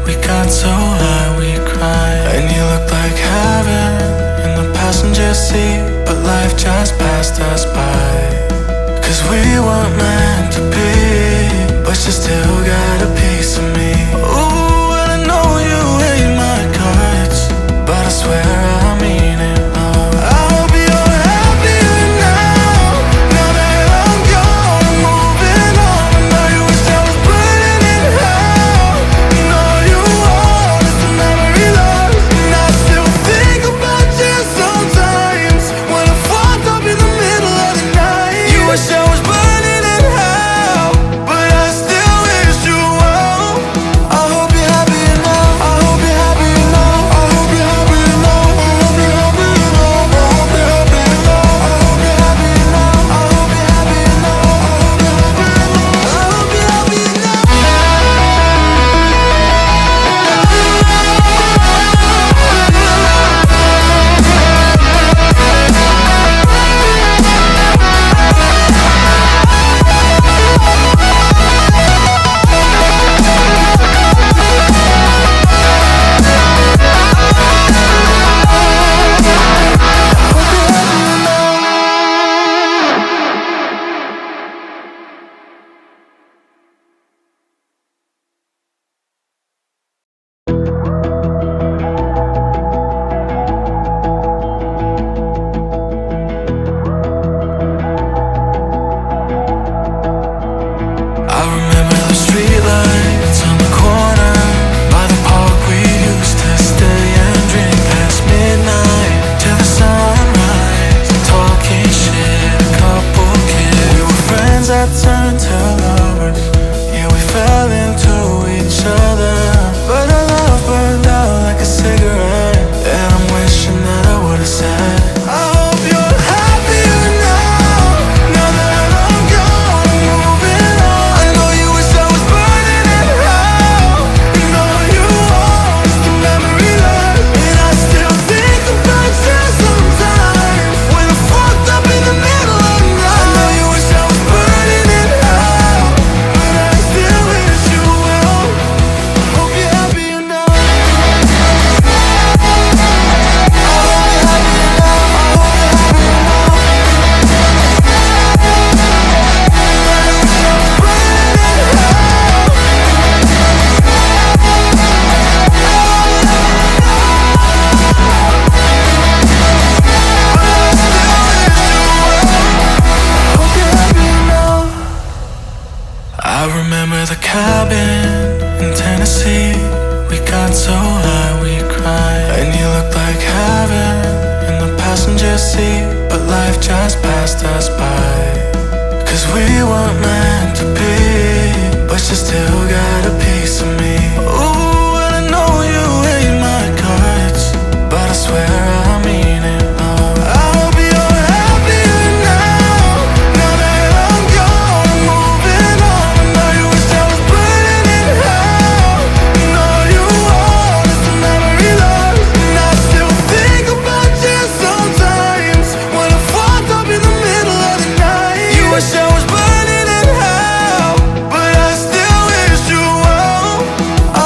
we got so high we cried. And you looked like heaven in the passenger seat, but life just passed us by. Cause we weren't meant to be, but you still got a piece of me. Ooh, and I know you hate my guts, but I swear I mean it, love. I hope you're happier now, now that I'm gone, I'm moving on. I know you wish I was burning in hell, and all you want is the memory lost. And I still think about you sometimes, when I fucked up in the middle of the night. You wish I was burning in hell, but I still wish you well. I hope you're happier now, I hope you're happier now, I hope you're happier now, I hope you're happier now, I hope you're happier now, I hope you're happier now, I hope you're happier now, I hope you're happier now, I hope you're happier I remember the streetlights on the corner by the park. We used to stay and drink past midnight till the sunrise, talking shit, a couple kids. We were friends that turned to lovers, yeah, we fell into each other. But our love burned out like a cigarette, and I'm wishing that I would've said, I hope you're happier now, now that I'm gone, I'm moving on. I know you wish I was burning in hell, and all you want is the memory lost. And I still think about you sometimes, when I fucked up in the middle of the night. I know you wish I was burning in hell, but I still wish you well. I hope you're happier now, I hope you're happier now, I hope you're happier now. I remember the cabin in Tennessee, we got so high we cried. And you looked like heaven in the passenger seat, but life just passed us by. Cause we weren't meant to be, but you still got a piece of me. Ooh, and I know you hate my guts, but I swear I mean it, love. I hope you're happier now, now that I'm gone, I'm moving on. I know you wish I was burning in hell, and all you want is the memory lost. And I still think about you sometimes, when I fucked up in the middle of the night. You wish I was burning in hell, but I still wish you well. I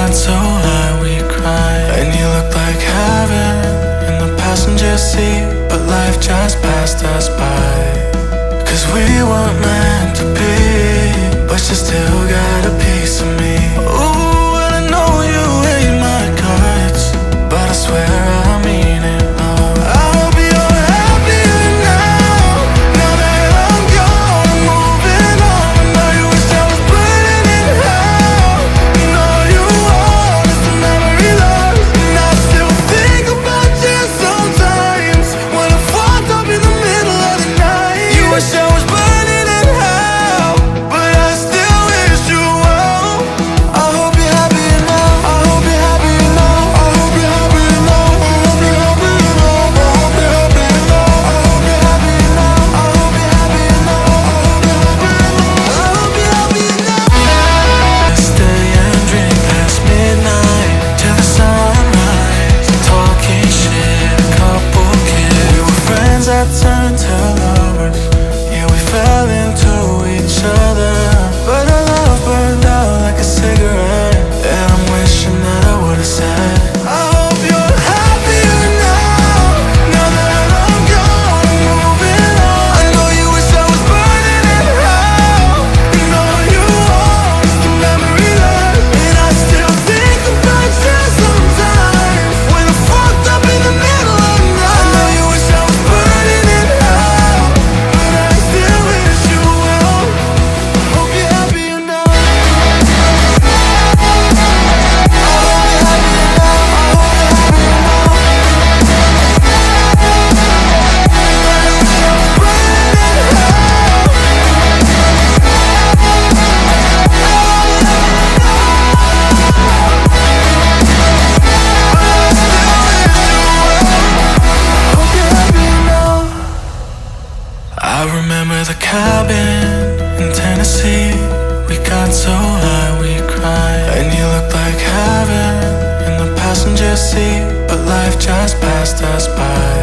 got so high we cried. And you looked like heaven in the passenger seat, but life just passed us by. Cause we weren't meant to be, but you still got a piece of me. Ooh, and I know you hate my guts, but I swear I mean it, love. I hope you're happier now, now that I'm gone, I'm moving on. I know you wish I was burning in hell. You know you are just a memory lost, and I still think about you sometimes when I'm fucked up in the middle of the night. You wish I was burning in hell, but I still wish you well. I hope you're happier now, I hope you're happier now, I hope you're happier now, I hope you're happier now, I hope you're happier now, I hope you're happier now, I hope you're happier now, I hope you're happier now, I hope you're happier now. Stay and drink past midnight till the sunrise, talking shit, a couple kids. We were friends that turned to lovers, yeah, we fell into each other, but our love burned out like a cigarette, and I'm wishing that I would've said, I hope you're happier now, now that I'm gone, I'm moving on. I know you wish I was burning in hell, you know you are just a memory left, and I still think about you sometimes when I'm fucked up in the middle of the night. I know you wish I was burning in hell, but I still wish you well. I hope you're happier now, I hope you're happier now, I hope you're happier now, I remember the cabin in Tennessee. We got so high we cried. And you looked like heaven in the passenger seat, but life just passed us by.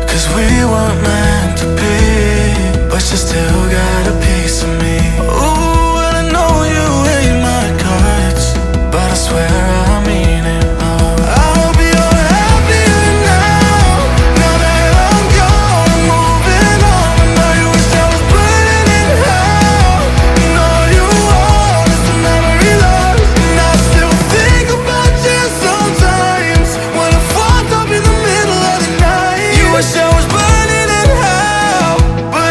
Cause we weren't meant to be, but you still got a piece of me.